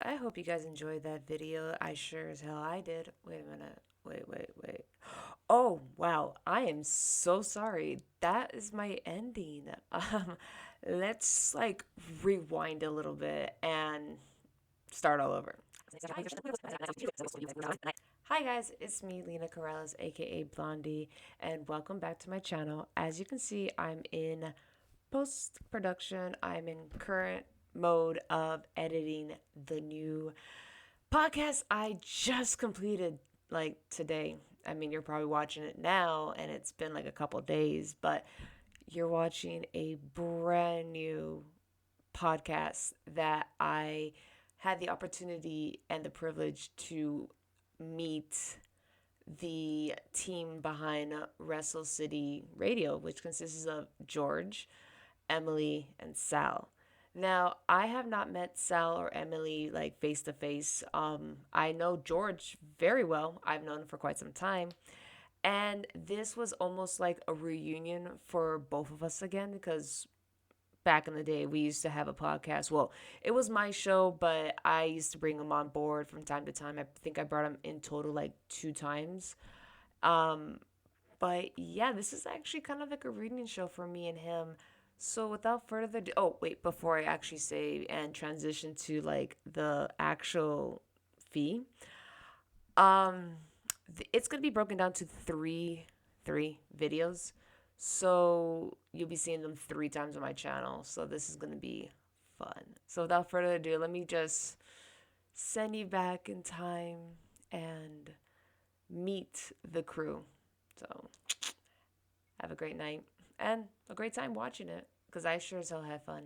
I hope you guys enjoyed that video. I sure as hell I did. Wait a minute. Wait. Oh, wow. I am so sorry. That is my ending. Let's like rewind a little bit and start all over. Hi guys, it's me, Lena Corrales, aka Blondie, and welcome back to my channel. As you can see, I'm in post production. I'm in current mode of editing the new podcast I just completed like today. I mean, you're probably watching it now and it's been like a couple days, but you're watching a brand new podcast that I had the opportunity and the privilege to meet the team behind Wrestle City Radio, which consists of George, Emily, and Sal. Now, I have not met Sal or Emily like face to face. I know George very well. I've known him for quite some time. And this was almost like a reunion for both of us again because back in the day we used to have a podcast. Well, it was my show, but I used to bring him on board from time to time. I think I brought him in total like 2 times. Um, but yeah, this is actually kind of like a reading show for me and him. So without further ado, oh wait, before I actually say and transition to like the actual fee, um, it's gonna be broken down to three videos. So you'll be seeing them 3 times on my channel. So this is gonna be fun. So without further ado, let me just send you back in time and meet the crew. So have a great night and a great time watching it because I sure as hell had fun.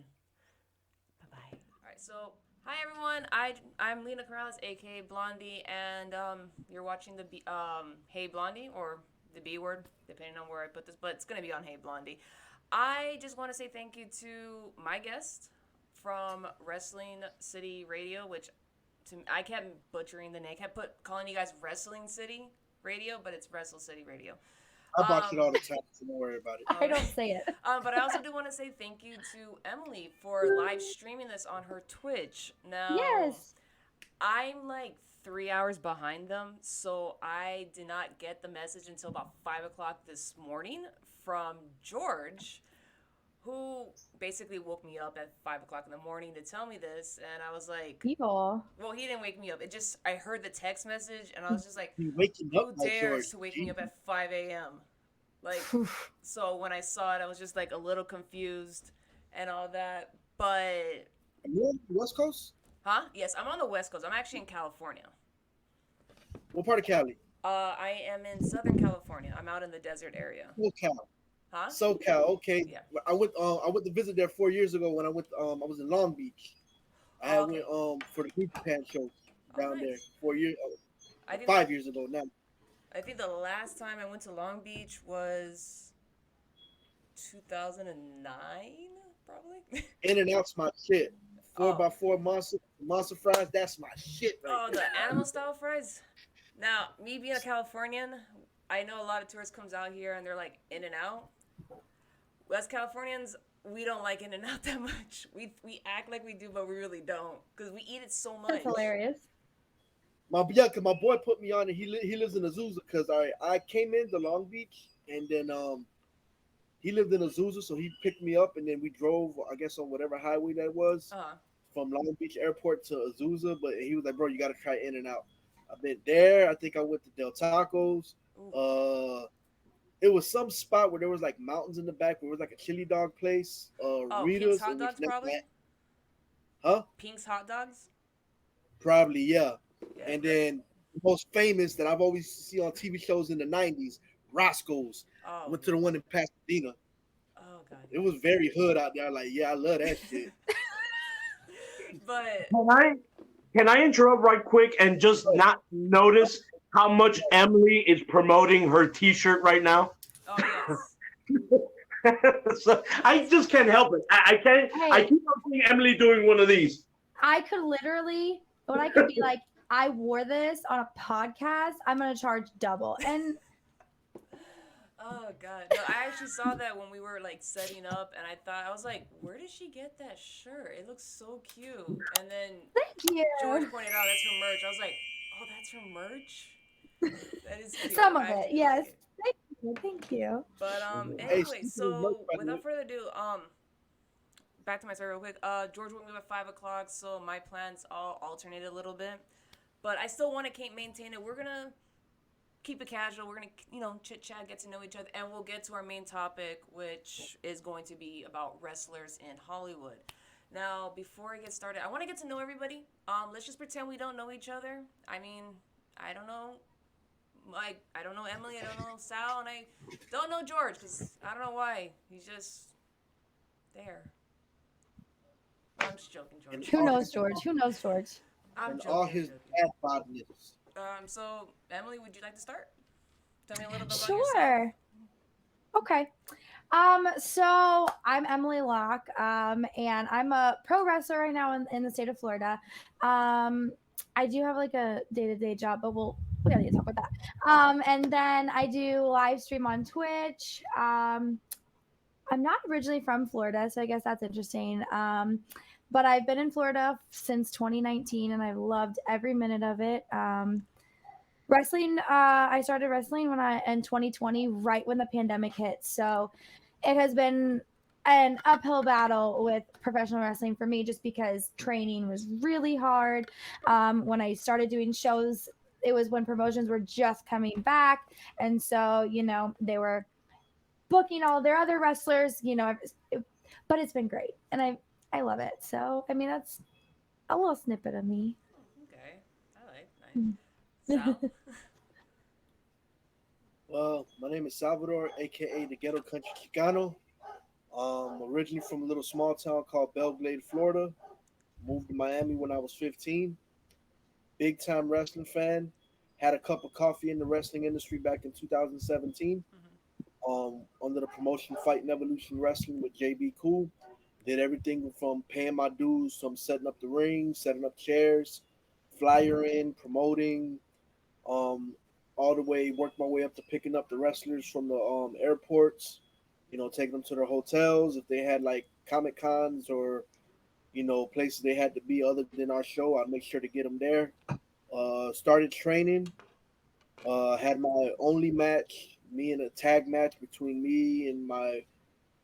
Bye bye. All right, so hi everyone. I'm Lena Corrales, aka Blondie, and you're watching the Hey Blondie or the B word, depending on where I put this, but it's gonna be on Hey Blondie. I just want to say thank you to my guest from Wrestling City Radio, which I kept butchering the name. I kept calling you guys Wrestling City Radio, but it's Wrestle City Radio. I watch it Um, all the time, so don't worry about it. I don't say it. but I also do want to say thank you to Emily for live streaming this on her Twitch. Now, Yes. I'm like 3 hours behind them, so I did not get the message until about 5 o'clock this morning from George, who basically woke me up at 5 o'clock in the morning to tell me this, and I was like, Evil. well, he didn't wake me up. It just I heard the text message, and I was just like, You waking up who like George. dares to wake me up Jesus. at 5 a.m. Like, so when I saw it, I was just like a little confused and all that. But, Are you on the West Coast? huh? Yes, I'm on the West Coast. I'm actually in California. What part of Cali? I am in Southern California. I'm out in the desert area. SoCal. Huh? SoCal. Okay. Yeah. I went to visit there 4 years ago when I went. I was in Long Beach. I Oh, went okay. for the New Japan show Oh, down there nice. 4 years, I think the 5 years ago now. I think the last time I went to Long Beach was 2009, probably. In and out's my shit. Four Oh, by four monster fries. That's my shit right oh, there. the animal style fries. Now, me being a Californian, I know a lot of tourists comes out here and they're like In and Out. Us Californians, we don't like In and Out that much. We act like we do, but we really don't because we eat it so That's much. hilarious. Cause my boy put me on it. He lives in Azusa. Cause I came into Long Beach and then he lived in Azusa, so he picked me up and then we drove, I guess, on whatever highway that was Uh, from Long Beach Airport to Azusa. But he was like, "Bro, you got to try In and Out." I've been there. I think I went to Del Tacos. ooh. Uh, it was some spot where there was like mountains in the back. Where it was like a chili dog place. Oh, Pink's Rita's, hot in which dogs probably. huh? Pink's hot dogs. Probably yeah. Yeah, And great. then the most famous that I've always see on TV shows in the '90s, Roscoe's. I Oh, went to the one in Pasadena. oh god, It was very hood out there. Like, yeah, I love that shit. but Can I can I interrupt right quick and just not notice how much Emily is promoting her T-shirt right now? oh yes, So I yes. just can't help it. I can't. I Hey, keep on seeing Emily doing one of these. I could literally, when I could be like, I wore this on a podcast, I'm gonna charge double. And Oh God! No, I actually saw that when we were like setting up, and I was like, where did she get that shirt? It looks so cute. And then Thank George you. pointed out that's her merch. I was like, oh, that's her merch. That is cute. Some of I it, actually like yes. it. Thank you. Thank you. But Hey, anyway, speaking of merch, so by the way, without further ado, back to my story real quick. George woke me up at 5 o'clock, so my plans all alternated a little bit. But I still want to keep maintain it. We're gonna keep it casual. We're gonna, chit chat, get to know each other, and we'll get to our main topic, which is going to be about wrestlers in Hollywood. Now, before I get started, I want to get to know everybody. Let's just pretend we don't know each other. I mean, I don't know. I don't know Emily. I don't know Sal, and I don't know George because I don't know why. He's just there. I'm just joking, and George. Who all knows, his, George? Who knows, George? I'm and joking. all I'm his joking. bad bodness. So Emily, would you like to start? Tell me a little bit about yourself. Sure. Okay. So I'm Emily Locke, and I'm a pro wrestler right now in the state of Florida. I do have like a day-to-day job, but we gotta talk about that. And then I do live stream on Twitch. I'm not originally from Florida, so I guess that's interesting. But I've been in Florida since 2019, and I've loved every minute of it. Wrestling, I started wrestling in 2020, right when the pandemic hit. So it has been an uphill battle with professional wrestling for me, just because training was really hard. When I started doing shows, it was when promotions were just coming back, and so they were booking all their other wrestlers. But it's been great, and I love it. So I mean, that's a little snippet of me. Okay, I like nice. Sal. Well, my name is Salvador, aka the Ghetto Country Chicano. Originally from a little small town called Belgrade, Florida. Moved to Miami when I was 15. Big time wrestling fan. Had a cup of coffee in the wrestling industry back in 2017. Under the promotion Fight and Evolution Wrestling with JB Cool. Did everything from paying my dues, from setting up the ring, setting up chairs, flyer in, promoting, um, all the way worked my way up to picking up the wrestlers from the airports, taking them to their hotels if they had like Comic Cons or places they had to be other than our show. I'd make sure to get them there. Started training. Had my only match, me in a tag match between me and my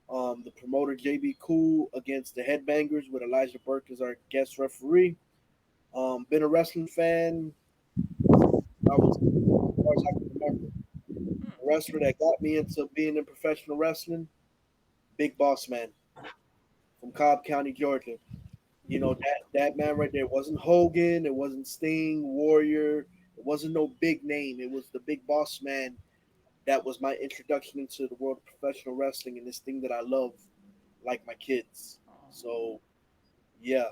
the promoter JB Cool against the Headbangers with Elijah Burke as our guest referee. Been a wrestling fan. I was, as far as I can remember, the wrestler that got me into being in professional wrestling, Big Boss Man from Cobb County, Georgia. That man right there wasn't Hogan, it wasn't Sting, Warrior, it wasn't no big name. It was the Big Boss Man that was my introduction into the world of professional wrestling and this thing that I love like my kids. So yeah.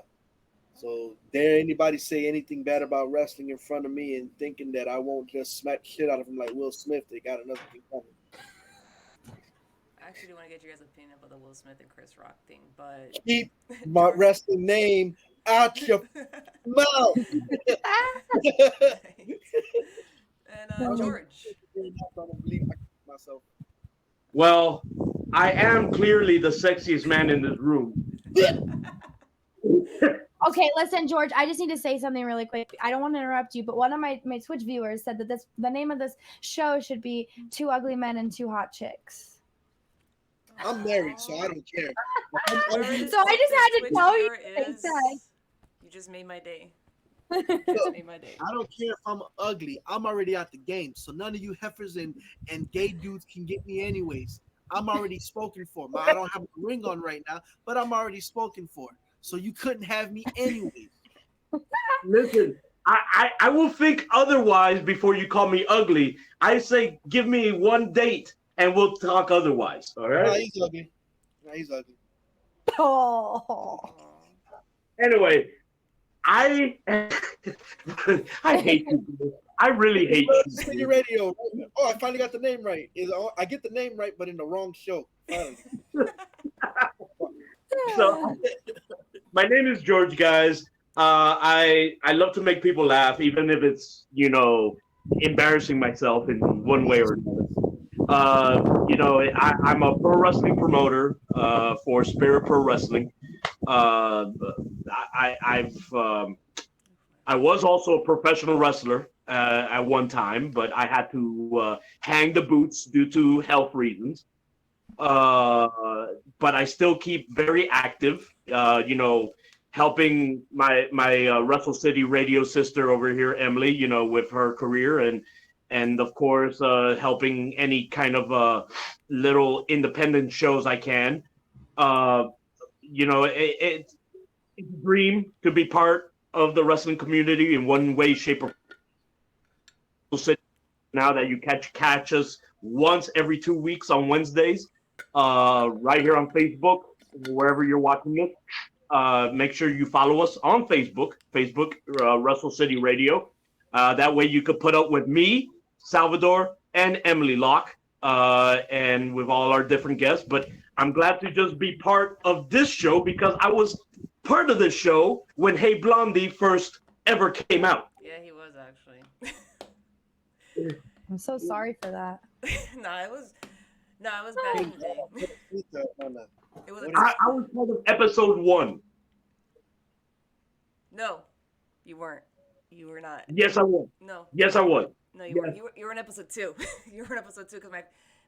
So dare anybody say anything bad about wrestling in front of me and thinking that I won't just smack shit out of him like Will Smith, they got another thing coming. I actually do want to get your guys' opinion about the Will Smith and Chris Rock thing, but Keep my wrestling name out your mouth. And George. Myself. Well, I am clearly the sexiest man in this room. Okay, listen, George, I just need to say something really quick. I don't want to interrupt you, but one of my Twitch viewers said that the name of this show should be Two Ugly Men and Two Hot Chicks. I'm married, so I don't care. So I just had to tell you. You just made my day. Look, I don't care if I'm ugly. I'm already out the game. So none of you heifers and gay dudes can get me anyways. I'm already spoken for. I don't have a ring on right now, but I'm already spoken for. So you couldn't have me anyways. Listen, I will think otherwise before you call me ugly. I say give me one date and we'll talk otherwise. All right? Nah, he's ugly. Oh. Anyway, I hate you. I really hate you. Wrestle City Radio. Oh, I finally got the name right. I get the name right, but in the wrong show. So, my name is George, guys. I love to make people laugh, even if it's embarrassing myself in one way or another. I'm a pro wrestling promoter for Spirit Pro Wrestling. I was also a professional wrestler at one time, but I had to hang the boots due to health reasons. But I still keep very active. Helping my Wrestle City Radio sister over here, Emily. With her career and of course helping any kind of little independent shows I can. It's a dream to be part of the wrestling community in one way, shape, or form. Now that you catch us once every 2 weeks on Wednesdays, right here on Facebook, wherever you're watching this. Make sure you follow us on Facebook, Wrestle City Radio. That way you could put up with me, Salvador, and Emily Locke, and with all our different guests. But I'm glad to just be part of this show because I was part of this show when Hey Blondie first ever came out. Yeah, he was actually. I'm so sorry for that. it was back in the day. It was. I was part of episode 1. No, you weren't. You were not. Yes, I was. No. Yes, I was. No, you weren't. You were in episode 2. You were in episode 2 because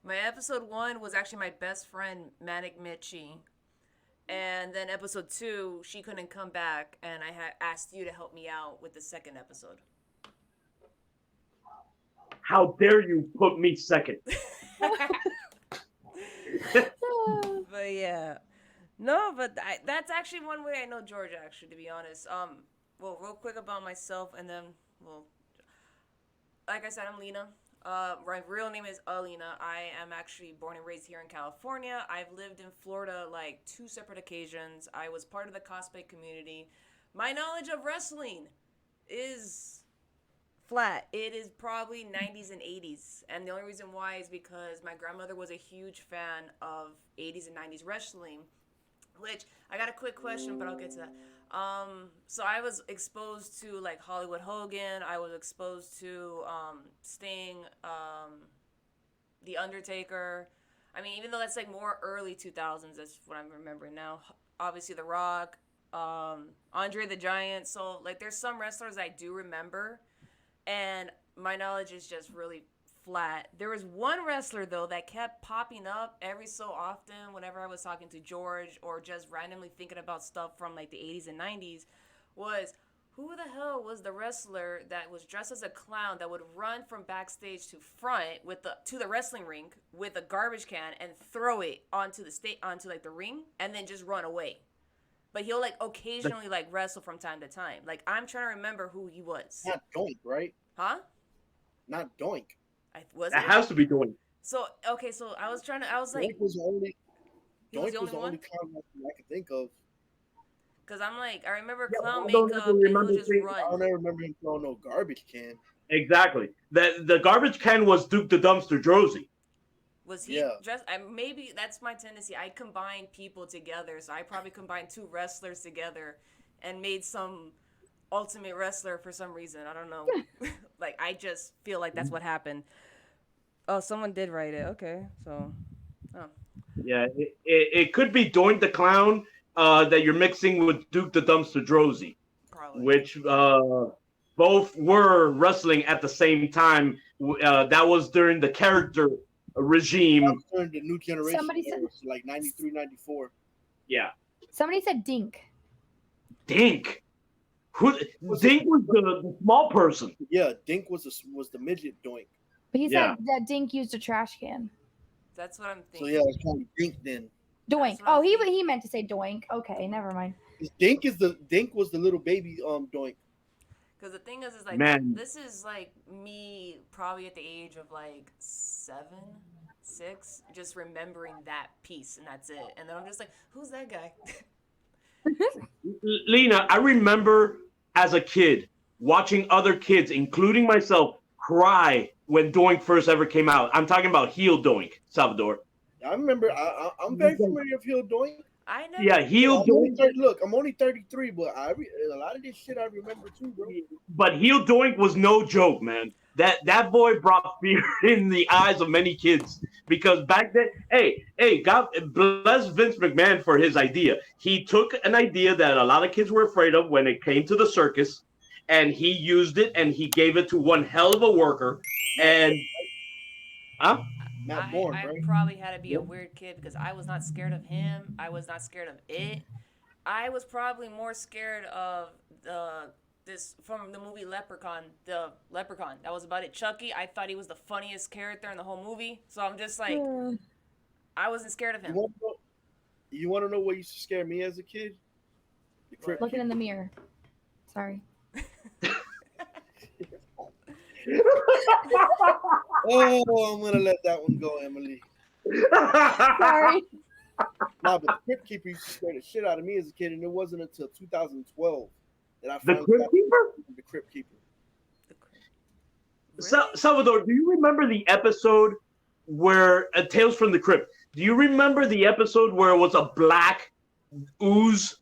my episode 1 was actually my best friend Manic Mitchie, and then episode 2 she couldn't come back, and I had asked you to help me out with the second episode. How dare you put me second? But yeah, no, but that's actually one way I know Georgia. Actually, to be honest, well, real quick about myself, and then, well, like I said, I'm Lena. My real name is Alina. I am actually born and raised here in California. I've lived in Florida like 2 separate occasions. I was part of the cosplay community. My knowledge of wrestling is flat. It is probably 90s and 80s. And the only reason why is because my grandmother was a huge fan of 80s and 90s wrestling, which I got a quick question, but I'll get to that. So I was exposed to like Hollywood Hogan. I was exposed to Sting, The Undertaker. I mean, even though that's like more early 2000s, that's what I'm remembering now. Obviously, The Rock, Andre the Giant. So like, there's some wrestlers I do remember, and my knowledge is just really flat. There was one wrestler though that kept popping up every so often whenever I was talking to George or just randomly thinking about stuff from like the 80s and 90s. Was who the hell was the wrestler that was dressed as a clown that would run from backstage to front to the wrestling ring with a garbage can and throw it onto like the ring and then just run away? But he'll like occasionally like wrestle from time to time. Like, I'm trying to remember who he was. Not Doink, right? Huh? Not Doink. That has to be Doink. So okay, so I was like, Doink was the only clown I could think of. Because I'm like, I remember Yeah, clown I don't makeup ever and remember he'll just seeing- I don't run. ever remember him throwing no garbage can. Exactly. The garbage can was Duke the Dumpster Drozy. Was he Yeah. dressed? Maybe that's my tendency. I combine people together, so I probably combined 2 wrestlers together and made some ultimate wrestler for some reason. I don't know. Like, I just feel like that's what happened. Oh, someone did write it. Okay, so. Oh. Yeah, it could be Doink the Clown that you're mixing with Duke the Dumpster Drozy, Probably. which both were wrestling at the same time. That was during the character regime. That was during the new generation. Somebody said- It was like 93, 94. Yeah. Somebody said Dink. Dink. Dink was the small person. Yeah, Dink was the midget Doink. But he Yeah. said that Dink used a trash can. That's what I'm So thinking. yeah, it's called Dink then. Doink. That's what I'm Oh, thinking. he meant to say doink. Okay, never mind. Dink was the little baby Doink. Because the thing is like, Man. this is like me probably at the age of like 7, 6, just remembering that piece, and that's it. And then I'm just like, who's that guy? Lena, I remember as a kid watching other kids, including myself, cry when Doink first ever came out. I'm talking about heel Doink, Salvador. I remember. I'm very familiar with heel Doink. I never. Yeah, heel Doink. I'm only 33, but a lot of this shit I remember too, bro. But heel Doink was no joke, man. That boy brought fear in the eyes of many kids Because back then, God bless Vince McMahon for his idea. He took an idea that a lot of kids were afraid of when it came to the circus, and he used it and he gave it to one hell of a worker. And huh? Matt Bourne, I right? probably had to be a weird kid because I was not scared of him. I was not scared of it. I was probably more scared of this from the movie Leprechaun, the Leprechaun. That was about it. Chucky, I thought he was the funniest character in the whole movie. So I'm just like, I wasn't scared of him. You want to know what used to scare me as a kid? The Crypt Looking Keeper. in the mirror. Sorry. Oh, I'm gonna let that one go, Emily. Sorry. Nah, but the Crypt Keeper used to scare the shit out of me as a kid, and it wasn't until 2012 that I The finally Crypt got Keeper? the Crypt Keeper. Really? Salvador, do you remember the episode where Tales from the Crypt? Do you remember the episode where it was a black ooze?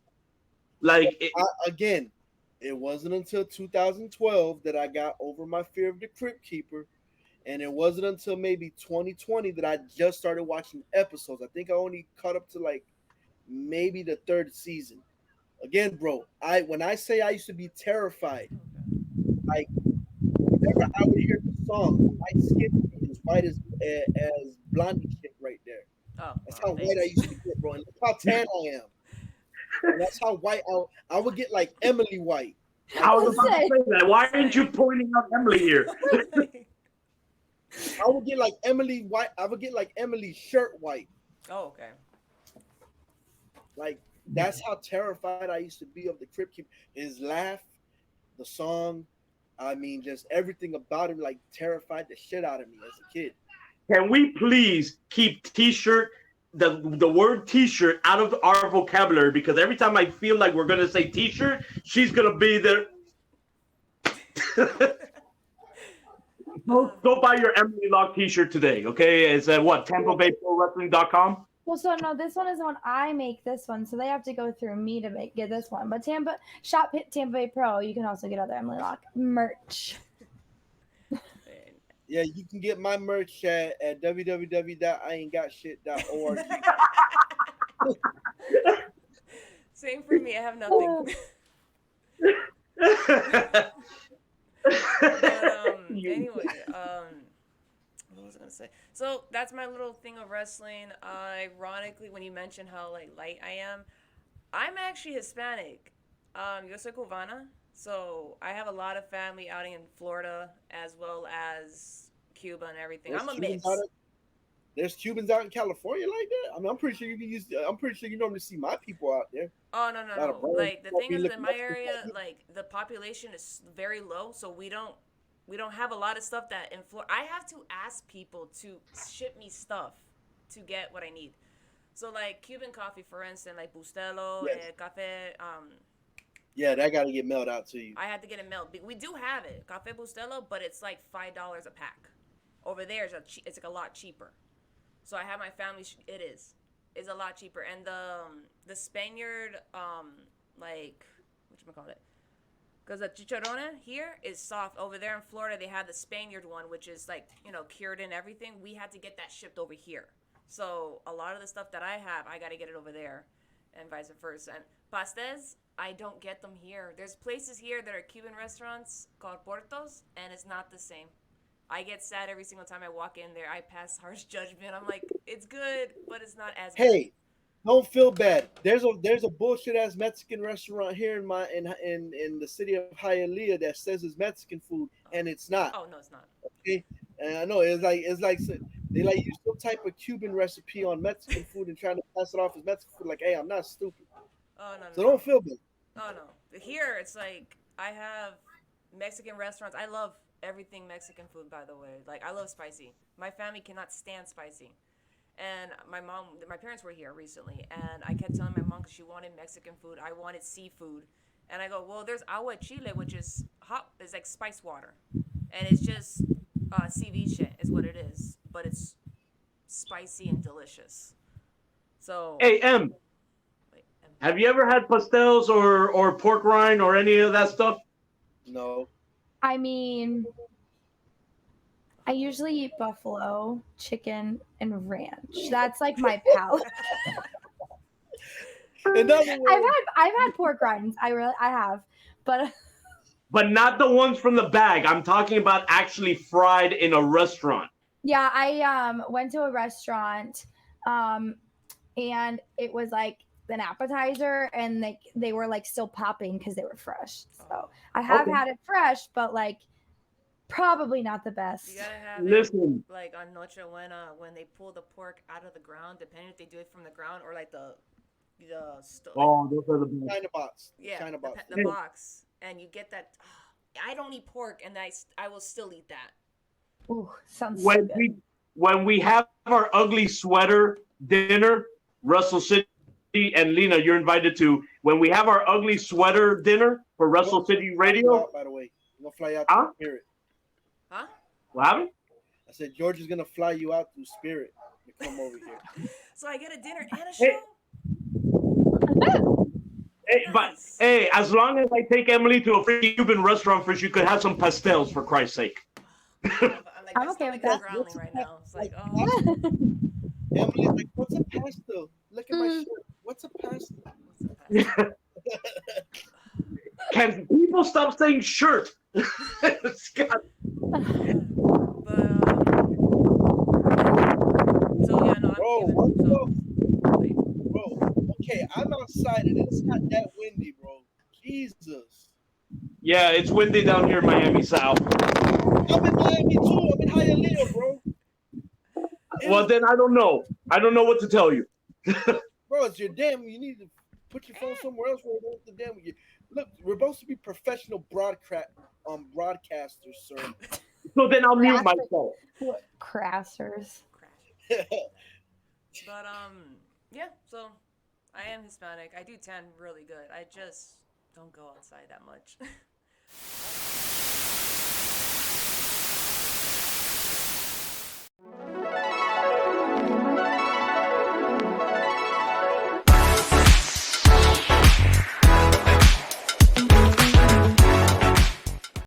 Again, it wasn't until 2012 that I got over my fear of the Crypt Keeper, and it wasn't until maybe 2020 that I just started watching episodes. I think I only caught up to like maybe the third season. Again, bro, when I say I used to be terrified, like whenever I would hear the song, my skin would be as white as Blondie shit right there. Oh, That's wow, how white I used to get, bro. And look how tan I am. And that's how white I would get, like Emily White. I was about to say that. Why aren't you pointing out Emily here? I would get like Emily White. I would get like Emily's shirt white. Oh, okay. Like that's how terrified I used to be of the Crypt Keeper. His laugh, the song, I mean, just everything about him like terrified the shit out of me as a kid. Can we please keep T-shirt, the word T-shirt out of our vocabulary? Because every time I feel like we're gonna say T-shirt, she's gonna be there. Go buy your Emily Locke T-shirt today, okay? It's at what? TampaBayProWrestling.com. Well, so no, this one is when I make this one, so they have to go through me to get this one. But Tampa Bay Pro, you can also get other Emily Locke merch. Yeah, you can get my merch at www.iaintgotshit.org. Same for me. I have nothing. But anyway, what was I gonna say? So that's my little thing of wrestling. Ironically, when you mentioned how like light I am, I'm actually Hispanic. Yo soy cubana, so I have a lot of family out in Florida as well as Cuba and everything. I'm a mix. There's Cubans out in California like that. I mean, I'm pretty sure you normally see my people out there. Oh no. Like the thing is, in my area, like the population is very low, so we don't have a lot of stuff that in Florida. I have to ask people to ship me stuff to get what I need. So like Cuban coffee, for instance, like Bustelo, Café. Yeah, that got to get mailed out to you. I had to get it mailed. We do have it, Café Bustelo, but it's like $5 a pack. Over there, it's like a lot cheaper. So I have my family. It's a lot cheaper, and the Spaniard, like whatchamacallit, because the chicharrona here is soft. Over there in Florida, they have the Spaniard one, which is like cured and everything. We had to get that shipped over here. So a lot of the stuff that I have, I got to get it over there, and vice versa. And pastes, I don't get them here. There's places here that are Cuban restaurants called Portos, and it's not the same. I get sad every single time I walk in there. I pass harsh judgment. I'm like, it's good, but it's not as good. Hey, don't feel bad. There's a bullshit ass Mexican restaurant here in the city of Hialeah that says it's Mexican food, and it's not. Oh no, it's not. Okay, and I know it's like they like use some type of Cuban recipe on Mexican food and trying to pass it off as Mexican food. Like, hey, I'm not stupid. Oh no. So don't feel bad. Oh no. Here it's like I have Mexican restaurants. I love everything Mexican food, by the way. Like, I love spicy. My family cannot stand spicy. And my parents were here recently, and I kept telling my mom because she wanted Mexican food. I wanted seafood. And I go, well, there's agua chile, which is hot. It's like spice water. And it's just ceviche is what it is. But it's spicy and delicious. So. Hey, Em. Have you ever had pastels or pork rind or any of that stuff? No. I mean, I usually eat buffalo, chicken, and ranch. That's like my palate. In other words, I've had pork rinds. I have, but But not the ones from the bag. I'm talking about actually fried in a restaurant. yeah, I went to a restaurant, and it was like an appetizer, and they were like still popping because they were fresh. So I have Okay. had it fresh, but like probably not the best. You gotta have Listen. it like on Noche when they pull the pork out of the ground, depending if they do it from the ground or like the Oh, those are the best. China box. yeah, China box. the box, and you get that. I don't eat pork, and I will still eat that. Ooh, sounds so When good. we have our ugly sweater dinner, Wrestle City and Lena, you're invited to. When we have our ugly sweater dinner for Wrestle City Radio, Out, by the way, I'm gonna fly out Huh? through Spirit. Huh? what happened? I said George is gonna fly you out through Spirit to come over here. So I get a dinner and a show. Hey, but Nice. hey, as long as I take Emily to a free Cuban restaurant, for she could have some pastels, for Christ's sake. I'm like, I'm my okay with stomach that. is growling right now. It's like, oh, Emily's like, "What's a pastel? Look at my shirt. What's a pastel?" what's the Can people stop saying shirt? Scott. But so yeah, no, Bro, I'm what Cuban. So like, bro? Okay, I'm outside and it's not that windy, bro. Jesus. Yeah, it's windy down here in Miami South. I'm in Miami too. I'm in Hialeah, bro. Well, then I don't know. I don't know what to tell you. Bro, it's your damn. You need to put your phone somewhere else where it won't the damn. Look, we're supposed to be professional broadcasters, sir. So then I'll mute myself. What crassers? crash. But yeah. So I am Hispanic. I do tan really good. I just don't go outside that much.